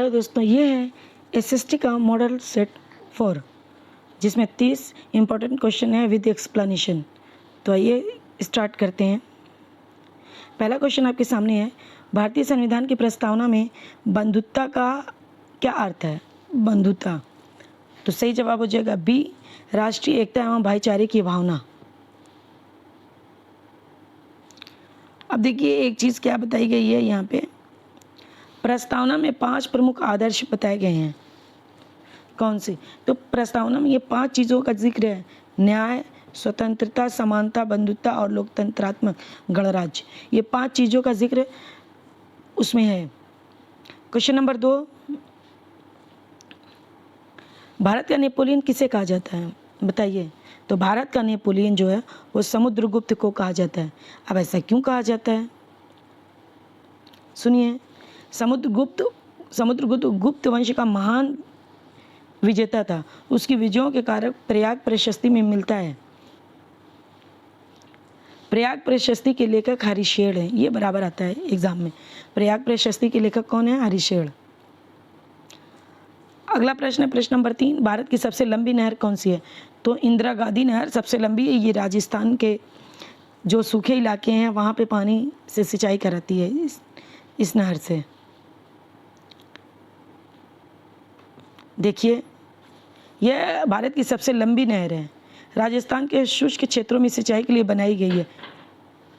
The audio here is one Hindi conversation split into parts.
हेलो दोस्तों, ये है एसएसटी का मॉडल सेट 4 जिसमें 30 इम्पोर्टेंट क्वेश्चन है विद एक्सप्लेनेशन। तो आइए स्टार्ट करते हैं। पहला क्वेश्चन आपके सामने है, भारतीय संविधान की प्रस्तावना में बंधुत्व का क्या अर्थ है? बंधुता, तो सही जवाब हो जाएगा बी, राष्ट्रीय एकता एवं भाईचारे की भावना। अब देखिए एक चीज़ क्या बताई गई है यहाँ पे, प्रस्तावना में 5 प्रमुख आदर्श बताए गए हैं। कौन सी? तो प्रस्तावना में ये 5 चीज़ों का जिक्र है, न्याय, स्वतंत्रता, समानता, बंधुत्व और लोकतंत्रात्मक गणराज्य। ये 5 चीज़ों का जिक्र उसमें है। क्वेश्चन नंबर 2, भारत का नेपोलियन किसे कहा जाता है? बताइए। तो भारत का नेपोलियन जो है वो समुद्रगुप्त को कहा जाता है। अब ऐसा क्यों कहा जाता है? सुनिए, समुद्रगुप्त गुप्त वंश का महान विजेता था। उसकी विजयों के कारण प्रयाग प्रशस्ति में मिलता है। प्रयाग प्रशस्ति के लेखक हरिशेर हैं, ये बराबर आता है एग्जाम में। प्रयाग प्रशस्ति के लेखक कौन है? हरिशेर। अगला प्रश्न है प्रश्न नंबर 3, भारत की सबसे लंबी नहर कौन सी है? तो इंदिरा गांधी नहर सबसे लंबी है। ये राजस्थान के जो सूखे इलाके हैं वहाँ पे पानी से सिंचाई कराती है इस नहर से। देखिए, यह भारत की सबसे लंबी नहर है। राजस्थान के शुष्क क्षेत्रों में सिंचाई के लिए बनाई गई है।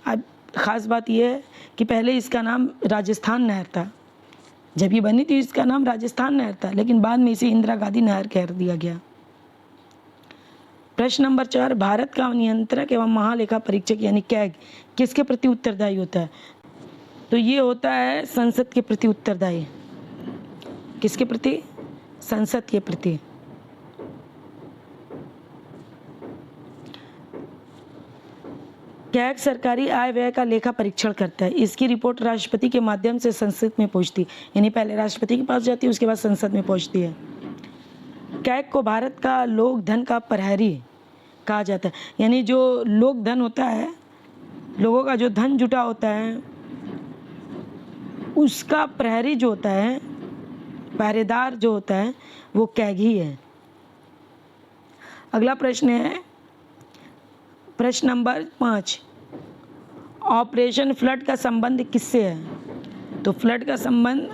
अब ख़ास बात यह है कि पहले इसका नाम राजस्थान नहर था। जब ये बनी थी इसका नाम राजस्थान नहर था, लेकिन बाद में इसे इंदिरा गांधी नहर कह दिया गया। प्रश्न नंबर 4, भारत का नियंत्रक एवं महालेखा परीक्षक यानी कैग किसके प्रति उत्तरदायी होता है? तो ये होता है संसद के प्रति उत्तरदायी। किसके प्रति? संसद के प्रति। कैग सरकारी आय व्यय का लेखा परीक्षण करता है। इसकी रिपोर्ट राष्ट्रपति के माध्यम से संसद में पहुंचती, यानी पहले राष्ट्रपति के पास जाती है, उसके बाद संसद में पहुंचती है। कैग को भारत का लोक धन का प्रहरी कहा जाता है, यानी जो लोक धन होता है, लोगों का जो धन जुटा होता है उसका प्रहरी जो होता है, पहरेदार जो होता है, वो कैग ही है। अगला प्रश्न है प्रश्न नंबर 5, ऑपरेशन फ्लड का संबंध किससे है? तो फ्लड का संबंध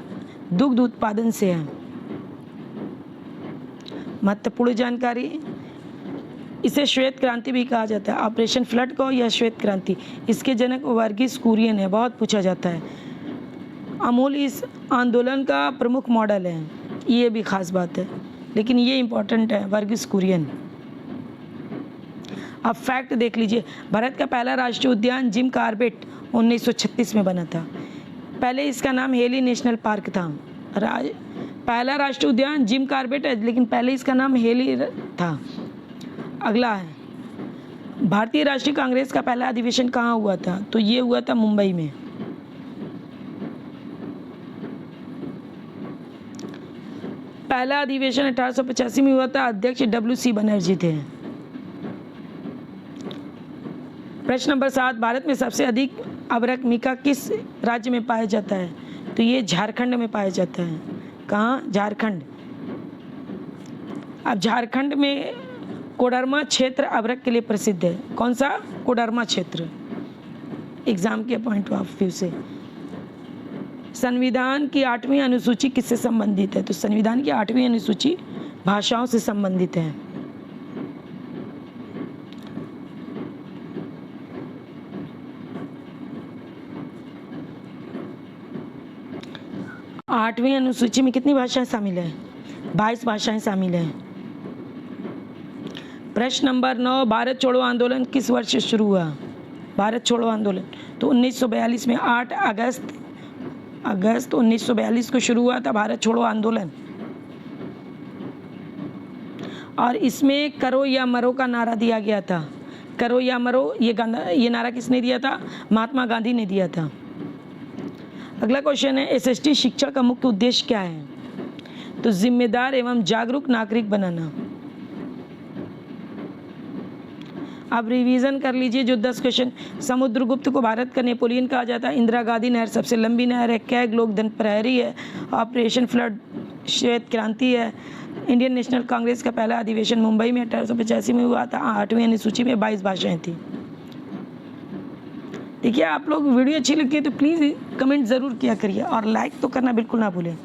दुग्ध उत्पादन से है। महत्वपूर्ण जानकारी, इसे श्वेत क्रांति भी कहा जाता है। ऑपरेशन फ्लड को या श्वेत क्रांति, इसके जनक वर्गीस कुरियन है, बहुत पूछा जाता है। अमूल इस आंदोलन का प्रमुख मॉडल है, ये भी खास बात है, लेकिन ये इम्पोर्टेंट है, वर्गीस कुरियन। अब फैक्ट देख लीजिए, भारत का पहला राष्ट्रीय उद्यान जिम कॉर्बेट 1936 में बना था। पहले इसका नाम हेली नेशनल पार्क था। पहला राष्ट्रीय उद्यान जिम कॉर्बेट है, लेकिन पहले इसका नाम हेली था। अगला है, भारतीय राष्ट्रीय कांग्रेस का पहला अधिवेशन कहाँ हुआ था? तो ये हुआ था मुंबई में। पहला अधिवेशन 1885 में हुआ था। अध्यक्ष WC बनर्जी थे। प्रश्न नंबर 7, भारत में सबसे अधिक अभ्रक मीका किस राज्य में पाया जाता है? तो ये झारखंड में पाया जाता है। कहाँ? झारखंड। अब झारखंड में कोडरमा क्षेत्र अभ्रक के लिए प्रसिद्ध है। कौन सा? कोडरमा क्षेत्र। एग्जाम के पॉइंट ऑफ व्यू से। संविधान की 8वीं अनुसूची किससे संबंधित है? तो संविधान की 8वीं अनुसूची भाषाओं से संबंधित है। आठवीं अनुसूची में कितनी भाषाएं शामिल है? 22 भाषाएं शामिल हैं। प्रश्न नंबर 9, भारत छोड़ो आंदोलन किस वर्ष से शुरू हुआ? भारत छोड़ो आंदोलन तो 1942 में 8 अगस्त 1942 को शुरू हुआ था भारत छोड़ो आंदोलन। और इसमें करो या मरो का नारा दिया गया था। करो या मरो, ये नारा किसने दिया था? महात्मा गांधी ने दिया था। अगला क्वेश्चन है, एसएसटी शिक्षा का मुख्य उद्देश्य क्या है? तो जिम्मेदार एवं जागरूक नागरिक बनाना। अब रिवीजन कर लीजिए जो 10 क्वेश्चन। समुद्रगुप्त को भारत का नेपोलियन कहा जाता है। इंदिरा गांधी नहर सबसे लंबी नहर है। कैग लोकधन प्रहरी है। ऑपरेशन फ्लड श्वेत क्रांति है। इंडियन नेशनल कांग्रेस का पहला अधिवेशन मुंबई में 1885 में हुआ था। 8वीं अनुसूची में 22 भाषाएं थी। देखिए, आप लोग वीडियो अच्छी लगी है तो प्लीज़ कमेंट ज़रूर किया करिए और लाइक तो करना बिल्कुल ना भूलें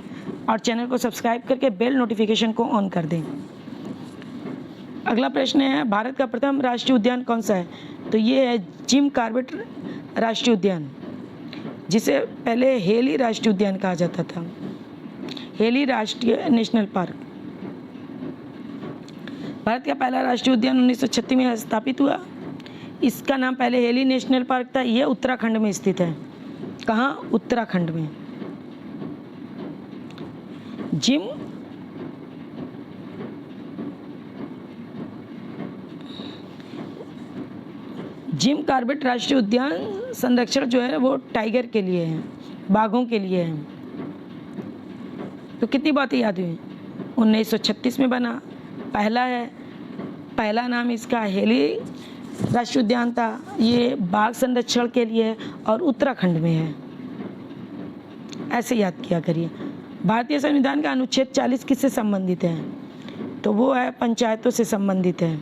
और चैनल को सब्सक्राइब करके बेल नोटिफिकेशन को ऑन कर दें। अगला प्रश्न है, भारत का प्रथम राष्ट्रीय उद्यान कौन सा है? तो ये है जिम कॉर्बेट राष्ट्रीय उद्यान, जिसे पहले हेली राष्ट्रीय उद्यान कहा जाता था। हेली राष्ट्रीय नेशनल पार्क। भारत का पहला राष्ट्रीय उद्यान 1936 में स्थापित हुआ। इसका नाम पहले हेली नेशनल पार्क था। यह उत्तराखंड में स्थित है। कहाँ? उत्तराखंड में। जिम कॉर्बेट राष्ट्रीय उद्यान संरक्षण जो है वो टाइगर के लिए है, बाघों के लिए है। तो कितनी बातें याद हुई? 1936 में बना, पहला है, पहला नाम इसका हेली राष्ट्रीय उद्यान था। ये बाघ संरक्षण के लिए है और उत्तराखंड में है। ऐसे याद किया करिए। भारतीय संविधान का अनुच्छेद 40 किससे संबंधित है? तो वो है पंचायतों से संबंधित है।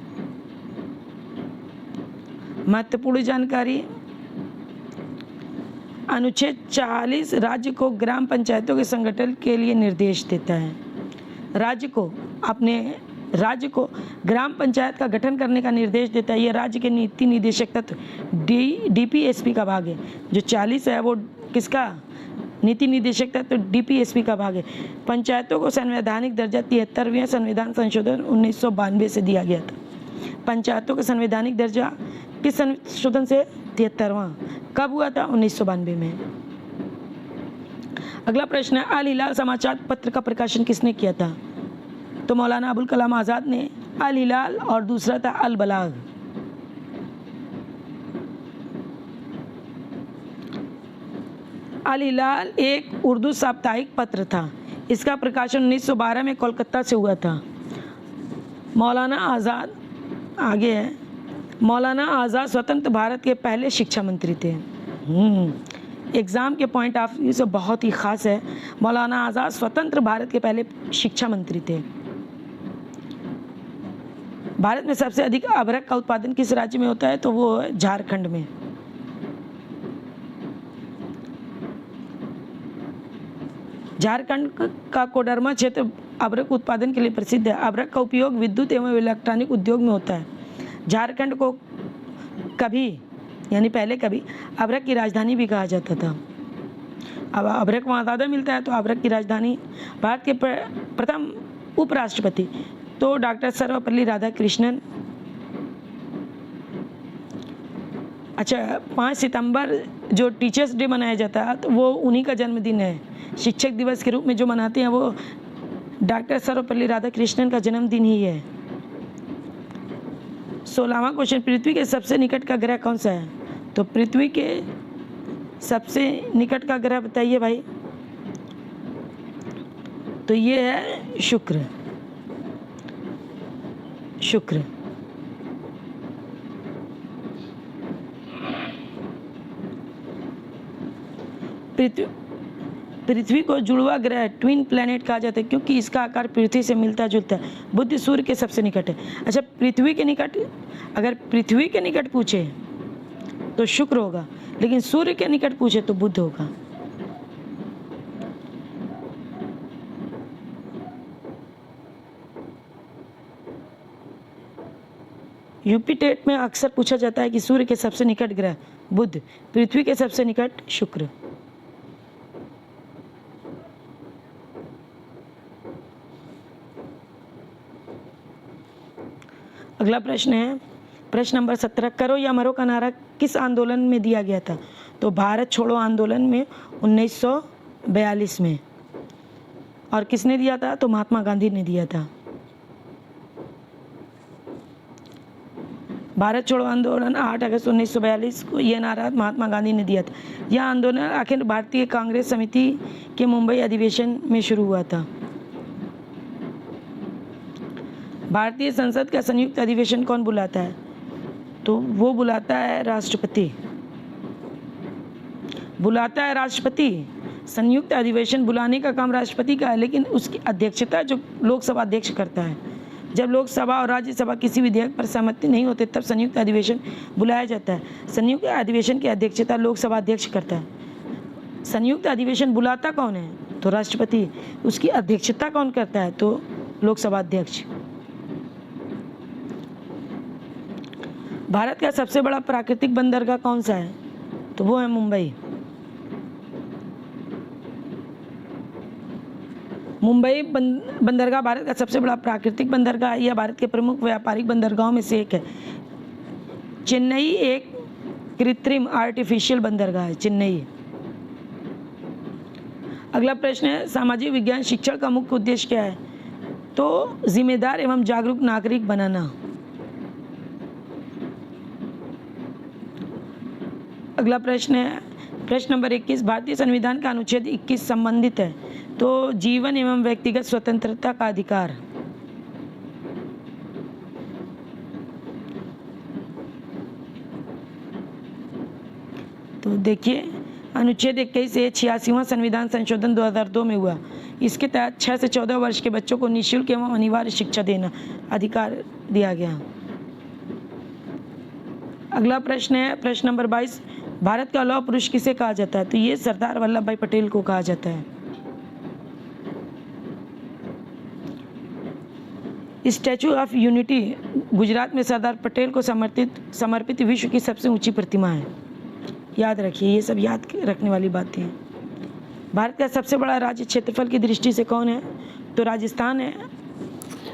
महत्वपूर्ण जानकारी, अनुच्छेद 40 राज्य को ग्राम पंचायतों के संगठन के लिए निर्देश देता है। राज्य को ग्राम पंचायत का गठन करने का निर्देश देता है। यह राज्य के नीति निदेशक तत्व डीपीएसपी का भाग है। जो 40 है वो किसका? नीति निदेशक तत्व डीपीएसपी का भाग है। पंचायतों को संवैधानिक दर्जा 73वें संविधान संशोधन 1992 से दिया गया था। पंचायतों का संवैधानिक दर्जा किस संशोधन से? 73वां। कब हुआ था? 1992 में। अगला प्रश्न है, अल हिलाल समाचार पत्र का प्रकाशन किसने किया था? तो मौलाना अबुल कलाम आज़ाद ने। अल हिलाल और दूसरा था अल बलाग। अल हिलाल एक उर्दू साप्ताहिक पत्र था। इसका प्रकाशन 1912 में कोलकाता से हुआ था। मौलाना आज़ाद, आगे है, मौलाना आज़ाद स्वतंत्र भारत के पहले शिक्षा मंत्री थे। एग्ज़ाम के पॉइंट ऑफ व्यू से बहुत ही ख़ास है। मौलाना आज़ाद स्वतंत्र भारत के पहले शिक्षा मंत्री थे। भारत में सबसे अधिक अभ्रक का उत्पादन किस राज्य में होता है? तो वो है झारखंड में। झारखंड का कोडरमा क्षेत्र अभ्रक उत्पादन के लिए प्रसिद्ध है। अभ्रक का उपयोग विद्युत एवं इलेक्ट्रॉनिक उद्योग में होता है। झारखंड को कभी, यानी पहले कभी, अभ्रक की राजधानी भी कहा जाता था। अब अभ्रक वहाँ ज़्यादा मिलता है तो अभ्रक की राजधानी। भारत के प्रथम उपराष्ट्रपति तो डॉक्टर सर्वपल्ली राधाकृष्णन। अच्छा, 5 सितंबर जो टीचर्स डे मनाया जाता है तो वो उन्हीं का जन्मदिन है। शिक्षक दिवस के रूप में जो मनाते हैं वो डॉक्टर सर्वपल्ली राधाकृष्णन का जन्मदिन ही है। 16वां क्वेश्चन, पृथ्वी के सबसे निकट का ग्रह कौन सा है? तो पृथ्वी के सबसे निकट का ग्रह बताइए भाई। तो ये है शुक्र। पृथ्वी को जुड़वा ग्रह, ट्विन प्लैनेट कहा जाता है क्योंकि इसका आकार पृथ्वी से मिलता जुलता है। बुध सूर्य के सबसे निकट है। अच्छा, पृथ्वी के निकट, अगर पृथ्वी के निकट पूछे तो शुक्र होगा, लेकिन सूर्य के निकट पूछे तो बुध होगा। यूपी टेट में अक्सर पूछा जाता है कि सूर्य के सबसे निकट ग्रह बुध, पृथ्वी के सबसे निकट शुक्र। अगला प्रश्न है, प्रश्न नंबर 17, करो या मरो का नारा किस आंदोलन में दिया गया था? तो भारत छोड़ो आंदोलन में 1942 में। और किसने दिया था? तो महात्मा गांधी ने दिया था। भारत छोड़ो आंदोलन 8 अगस्त 1942 को यह नारा महात्मा गांधी ने दिया था। यह आंदोलन अखिल भारतीय कांग्रेस समिति के मुंबई अधिवेशन में शुरू हुआ था। भारतीय संसद का संयुक्त अधिवेशन कौन बुलाता है? तो वो बुलाता है राष्ट्रपति। बुलाता है राष्ट्रपति। संयुक्त अधिवेशन बुलाने का काम राष्ट्रपति का है, लेकिन उसकी अध्यक्षता जो लोकसभा अध्यक्ष करता है। जब लोकसभा और राज्यसभा किसी विधेयक पर सहमति नहीं होते तब संयुक्त अधिवेशन बुलाया जाता है। संयुक्त अधिवेशन की अध्यक्षता लोकसभा अध्यक्ष करता है। संयुक्त अधिवेशन बुलाता कौन है? तो राष्ट्रपति। उसकी अध्यक्षता कौन करता है? तो लोकसभा अध्यक्ष। भारत का सबसे बड़ा प्राकृतिक बंदरगाह कौन सा है? तो वो है मुंबई। मुंबई बंदरगाह भारत का सबसे बड़ा प्राकृतिक बंदरगाह है। यह भारत के प्रमुख व्यापारिक बंदरगाहों में से एक है। चेन्नई एक कृत्रिम आर्टिफिशियल बंदरगाह है, चेन्नई। अगला प्रश्न है, सामाजिक विज्ञान शिक्षण का मुख्य उद्देश्य क्या है? तो जिम्मेदार एवं जागरूक नागरिक बनाना। अगला प्रश्न है, प्रश्न नंबर 21, भारतीय संविधान का अनुच्छेद 21 संबंधित है। तो जीवन एवं व्यक्तिगत स्वतंत्रता का अधिकार। तो देखिए, अनुच्छेद 21 से 86वां संविधान संशोधन 2002 में हुआ। इसके तहत 6 से 14 वर्ष के बच्चों को निःशुल्क एवं अनिवार्य शिक्षा देना अधिकार दिया गया। अगला प्रश्न है, प्रश्न नंबर 22, भारत का लौह पुरुष किसे कहा जाता है? तो ये सरदार वल्लभ भाई पटेल को कहा जाता है। स्टैचू ऑफ यूनिटी गुजरात में सरदार पटेल को समर्पित विश्व की सबसे ऊंची प्रतिमा है। याद रखिए, ये सब याद रखने वाली बातें हैं। भारत का सबसे बड़ा राज्य क्षेत्रफल की दृष्टि से कौन है? तो राजस्थान है।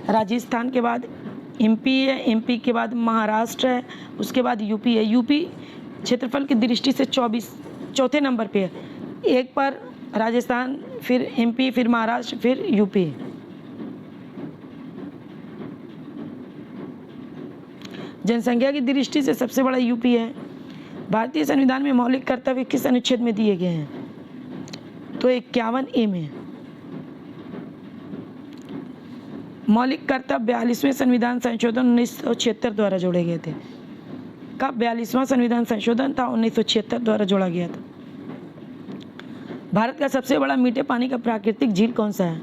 राजस्थान के बाद एमपी है, एमपी के बाद महाराष्ट्र है, उसके बाद यूपी है। यूपी क्षेत्रफल की दृष्टि से चौथे नंबर पे है। एक पर राजस्थान, फिर एमपी, फिर महाराष्ट्र, फिर यूपी। जनसंख्या की दृष्टि से सबसे बड़ा यूपी है। भारतीय संविधान में मौलिक कर्तव्य किस अनुच्छेद में दिए गए हैं? तो 51A में। मौलिक कर्तव्य 42वें संविधान संशोधन 1976 द्वारा जोड़े गए थे। कब 42वां संविधान संशोधन था? 1976 द्वारा जोड़ा गया था। भारत का सबसे बड़ा मीठे पानी का प्राकृतिक झील कौन सा है?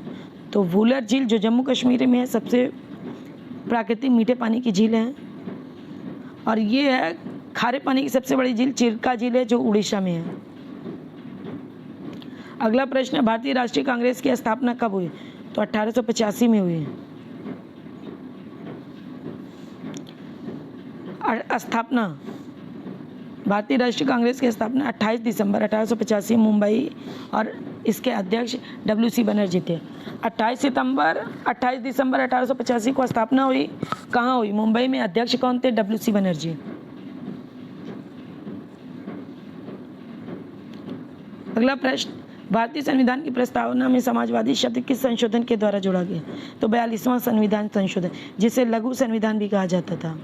तो वुलर झील, जो जम्मू कश्मीर में है, सबसे प्राकृतिक मीठे पानी की झील है। और ये है खारे पानी की सबसे बड़ी झील चिल्का झील है, जो उड़ीसा में है। अगला प्रश्न है, भारतीय राष्ट्रीय कांग्रेस की स्थापना कब हुई? तो 1885 में हुई। स्थापना, भारतीय राष्ट्रीय कांग्रेस की स्थापना 28 दिसंबर 1885 मुंबई, और इसके अध्यक्ष WC बनर्जी थे। 28 दिसंबर 1885 को स्थापना हुई। कहाँ हुई? मुंबई में। अध्यक्ष कौन थे? WC बनर्जी। अगला प्रश्न, भारतीय संविधान की प्रस्तावना में समाजवादी शब्द किस संशोधन के द्वारा जोड़ा गया? तो 42वां संविधान संशोधन, जिसे लघु संविधान भी कहा जाता था।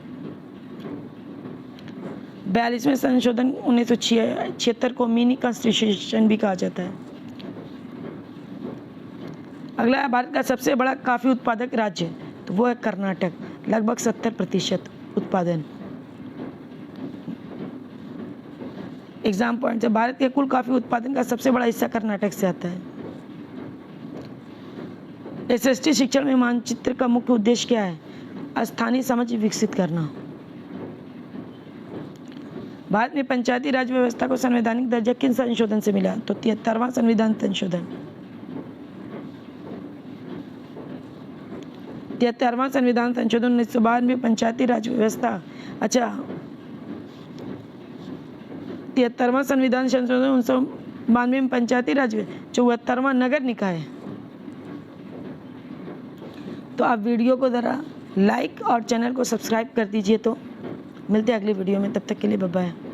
42वें संशोधन 1976 को मिनी कॉन्स्टिट्यूशन भी कहा जाता है। अगला है, भारत का सबसे बड़ा कॉफी उत्पादक राज्य, तो वो है कर्नाटक, लगभग 70% उत्पादन। एग्जाम पॉइंट है, भारत के कुल कॉफी उत्पादन का सबसे बड़ा हिस्सा कर्नाटक से आता है। SST शिक्षण में मानचित्र का मुख्य उद्देश्य क्या है? स्थानीय समझ विकसित करना। भारत में पंचायती राज व्यवस्था को संवैधानिक दर्जा किन संशोधन से मिला? तो 73वां संविधान संशोधन। 73वां संविधान संशोधन 1992 पंचायती राज व्यवस्था। अच्छा, 73वां संविधान संशोधन 1992 में पंचायती राज। 74वां नगर निकाय। तो आप वीडियो को ज़रा लाइक और चैनल को सब्सक्राइब कर दीजिए। तो मिलते हैं अगली वीडियो में, तब तक के लिए बाय बाय।